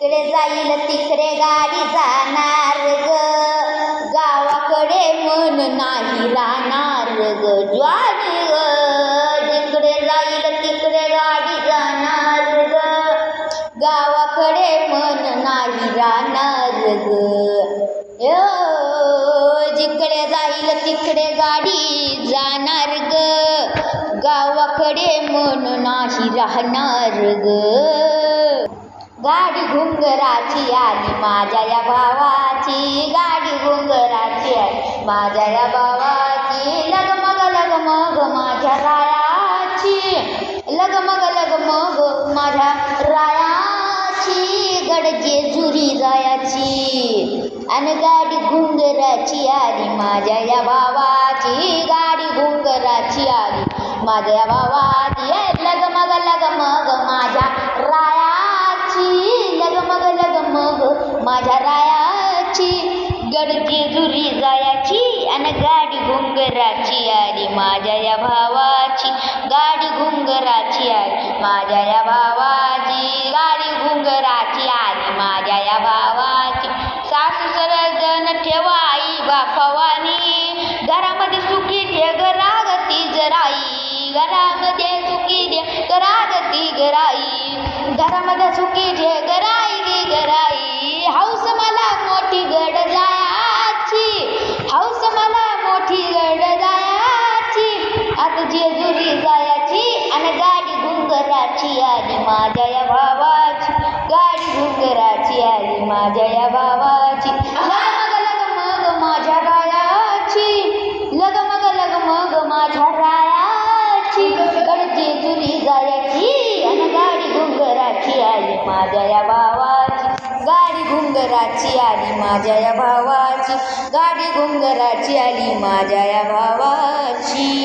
इकडे जाईल तिकडे गाडी जाणार ग, गावाकडे मन नाही राहणार ग ज्वारी ग. जिकडे जाईल तिकडे गाडी जाणार ग, गावाकडे मन नाही राहणार ग. जिकडे जाईल तिकडे गाडी जाणार ग, गावाकडे मन नाही राहणार ग. गाडी घुंगराची आली माझ्या या भावाची, गाडी घुंगराची आली माझ्या या भावाची. लगमग लगमग माझ्या रायाची, लगमग लगमग माझ्या रायाची. गडजेजुरी जायाची आणि गाडी घुंगराची आली माझ्या या भावाची, गाडी घुंगराची आली माझ्या या भावाची. लगमग लगमग माझ्या रायाची, लगमग लगमग माझ्या रायाची. गडजेजुरी जायाची आणि गाडी घुंगराची आली माझ्या या भावाची, गाडी घुंगराची आली माझ्या या भावाची. गाडी घुंगराची आली माझ्या या भावाची. सासू सरजन ठेवा आई बापावानी, घरामध्ये सुखी ठेग रागती जराई, घरामध्ये सुखी ठेग रागती गराई, घरामध्ये सुखी ठेग राई गराई. हौस मला मोठी गड जायाची, हौस मला मोठी गड जायाची. आता जेजुरी जायाची आणि गाडी घुंगराची आली माझ्या या भावाची, गाडी घुंगराची आली माझ्या या भावाची. लगमग लगमग माझ्या रायाची, लगमग लगमग माझ्या रायाची. गडजेजुरी जायाची आणि गाडी घुंगराची आली माझ्या या भावाची, गाडी घुंगराची आली माझ्या या भावाची, गाडी घुंगराची आली माझ्या या भावाची.